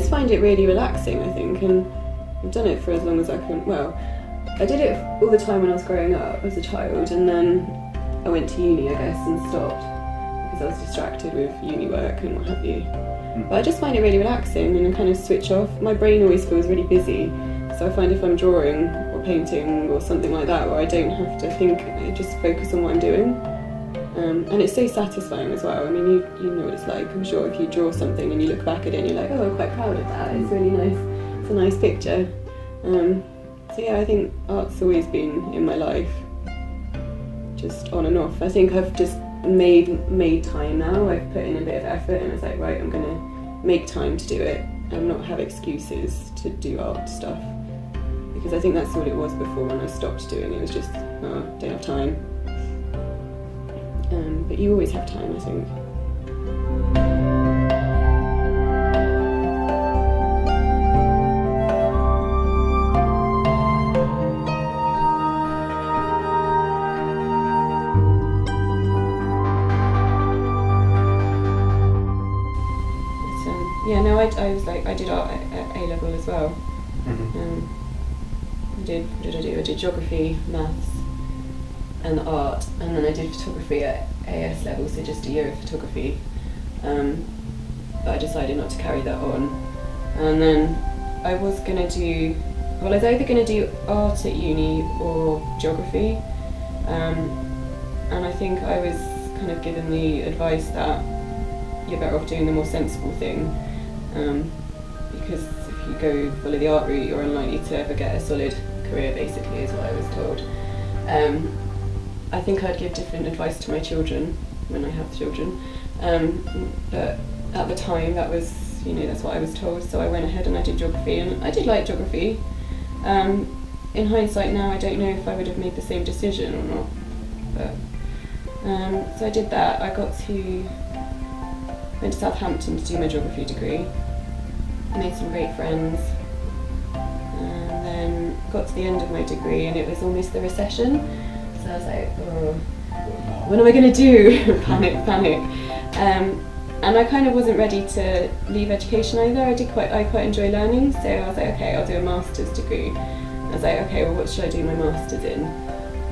just find it really relaxing, I think, and I've done it for as long as I can. Well, I did it all the time when I was growing up as a child, and then I went to uni, I guess, and stopped because I was distracted with uni work and what have you. But I just find it really relaxing and kind of switch off. My brain always feels really busy, so I find if I'm drawing or painting or something like that where I don't have to think, I just focus on what I'm doing. And it's so satisfying as well. I mean, you know what it's like, I'm sure, if you draw something and you look back at it and you're like, oh, I'm quite proud of that, it's really nice, it's a nice picture. So yeah, I think art's always been in my life, just on and off. I think I've just made time now. I've put in a bit of effort and I was like, right, I'm gonna make time to do it and not have excuses to do art stuff, because I think that's all it was before when I stopped doing it. It was just, oh, don't have time. But you always have time, I think. Yeah, no, I was like, I did art at A level as well. What did I do? I did geography, maths, and art, and then I did photography at AS level, so just a year of photography. But I decided not to carry that on. And then I was gonna do, well, I was either gonna do art at uni or geography. And I think I was kind of given the advice that you're better off doing the more sensible thing. Because if you go follow the art route, you're unlikely to ever get a solid career, basically, is what I was told. I think I'd give different advice to my children when I have children, but at the time that was, you know, that's what I was told, so I went ahead and I did geography, and I did like geography. In hindsight now, I don't know if I would have made the same decision or not, but so I did that. I went to Southampton to do my geography degree. I made some great friends, and then got to the end of my degree and it was almost the recession, so I was like, oh, what am I going to do? Panic. And I kind of wasn't ready to leave education either. I quite enjoy learning, so I was like, okay, I'll do a master's degree. I was like, okay, well, what should I do my master's in?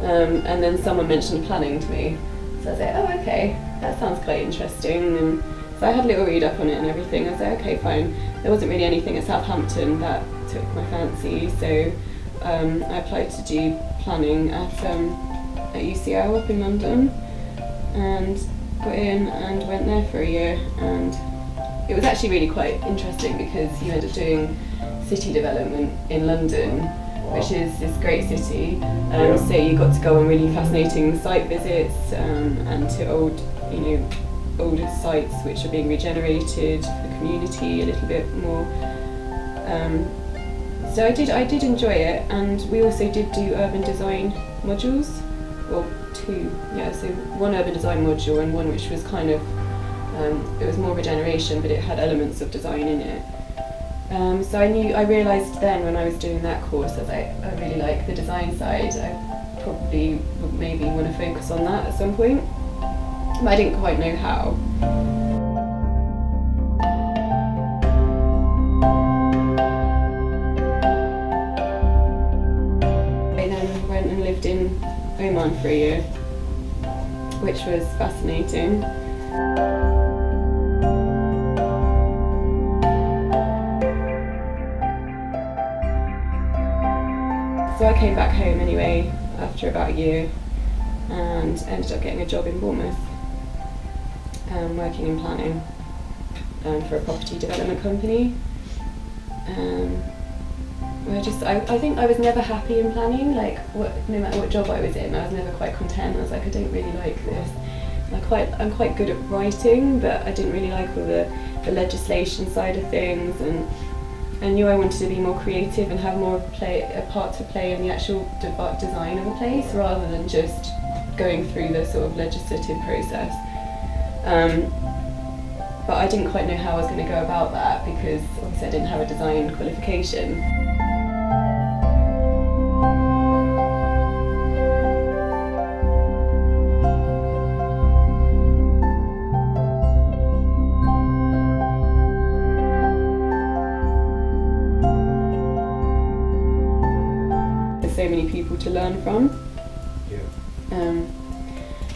And then someone mentioned planning to me, so I was like, oh, okay, that sounds quite interesting. And so I had a little read up on it and everything. I was like, okay, fine. There wasn't really anything at Southampton that took my fancy, so I applied to do planning at UCL up in London, and got in and went there for a year. And it was actually really quite interesting because you end up doing city development in London, which is this great city. So you got to go on really fascinating site visits and to old sites which are being regenerated for the community a little bit more. So I did enjoy it, and we also did do urban design modules, or two, yeah. So one urban design module and one which was kind of it was more regeneration, but it had elements of design in it. So I realised then when I was doing that course that I really like the design side. I probably would maybe want to focus on that at some point, but I didn't quite know how. I then went and lived in Oman for a year, which was fascinating. So I came back home anyway after about a year and ended up getting a job in Bournemouth, working in planning for a property development company. I think I was never happy in planning, like no matter what job I was in, I was never quite content. I was like, I don't really like this. I'm quite good at writing, but I didn't really like all the legislation side of things, and I knew I wanted to be more creative and have more a part to play in the actual design of a place, rather than just going through the sort of legislative process. But I didn't quite know how I was going to go about that, because obviously I didn't have a design qualification. many people to learn from.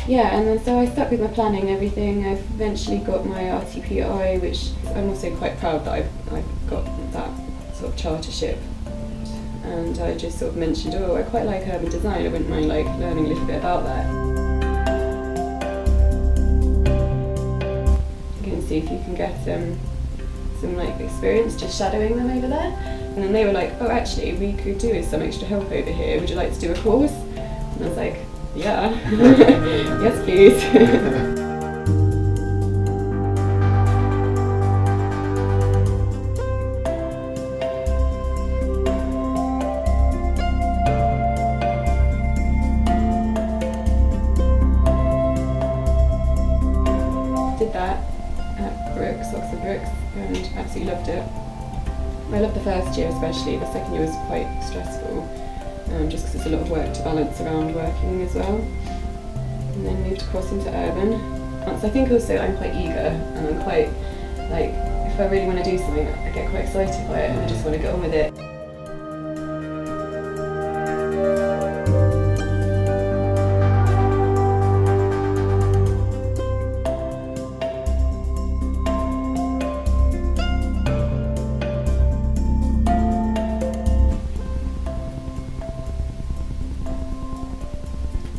Yeah. And then so I stuck with my planning and everything. I've eventually got my RTPI, which I'm also quite proud that I've got that sort of chartership. And I just sort of mentioned, I quite like urban design, I wouldn't mind like learning a little bit about that. You can see if you can get some like experience just shadowing them over there. And then they were like, actually we could do with some extra help over here, would you like to do a course? And I was like, yeah, yes please. Did that at Oxford Brookes, and absolutely loved it. I loved the first year especially. The second year was quite stressful, just because it's a lot of work to balance around working as well. And then moved across into urban. So I think also I'm quite eager, and I'm quite like, if I really want to do something, I get quite excited by it, and I just want to get on with it.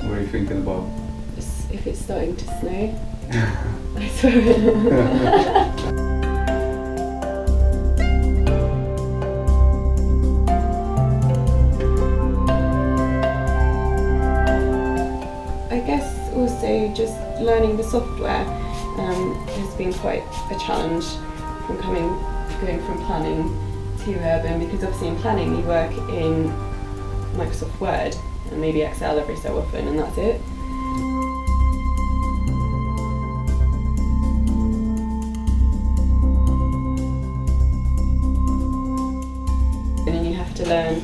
What are you thinking about? If it's starting to snow, I swear. I guess also just learning the software has been quite a challenge from going from planning to urban, because obviously in planning you work in Microsoft Word and maybe Excel every so often, and that's it. And then you have to learn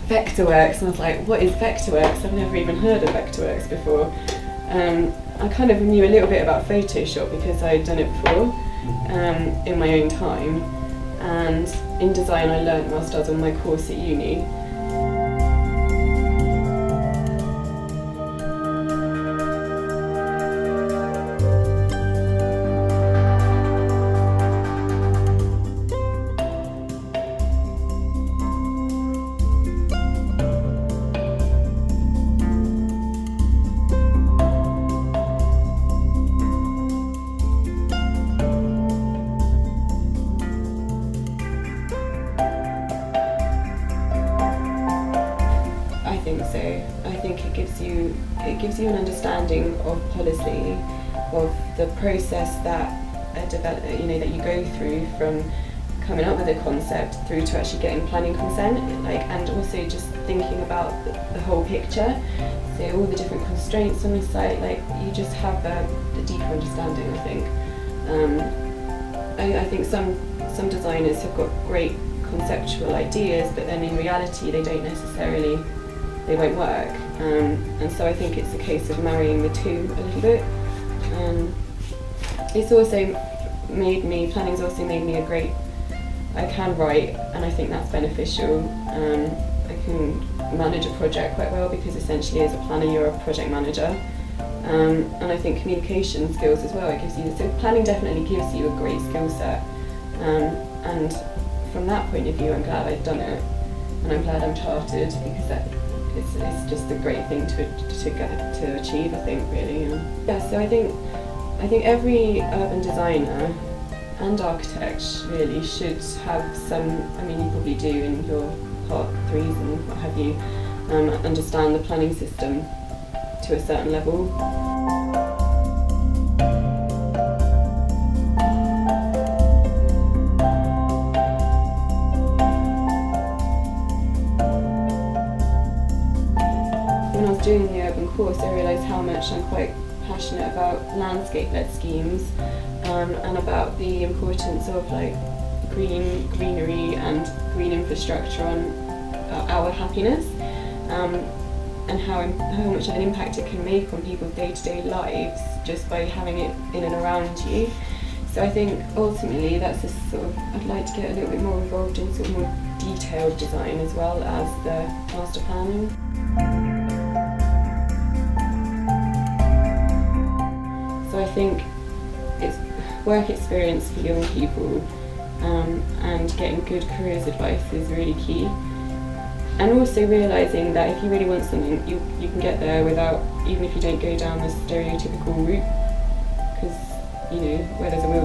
Vectorworks, and I was like, what is Vectorworks? I've never even heard of Vectorworks before. I kind of knew a little bit about Photoshop because I'd done it before in my own time, and in design I learned whilst I was on my course at uni. I think so. I think it gives you an understanding of policy, of the process that that you go through from coming up with a concept through to actually getting planning consent, and also just thinking about the whole picture. So all the different constraints on the site, you just have a deeper understanding, I think. I think some designers have got great conceptual ideas, but then in reality they won't work. And so I think it's a case of marrying the two a little bit. It's also planning's also made me I can write, and I think that's beneficial. I can manage a project quite well, because essentially as a planner you're a project manager. And I think communication skills as well, so planning definitely gives you a great skill set. And from that point of view I'm glad I've done it, and I'm glad I'm chartered, because it's just a great thing to achieve, I think, really. Yeah, so I think every urban designer and architect really should have some, you probably do in your Part 3s and what have you, understand the planning system to a certain level. When I was doing the urban course, I realised how much I'm quite passionate about landscape-led schemes, and about the importance of greenery and green infrastructure on our happiness, and how much of an impact it can make on people's day-to-day lives just by having it in and around you. So I think ultimately that's a sort of, I'd like to get a little bit more involved in sort of more detailed design as well as the master planning. So I think it's work experience for young people and getting good careers advice is really key. And also realising that if you really want something, you can get there without, even if you don't go down the stereotypical route, because, you know, where there's a will,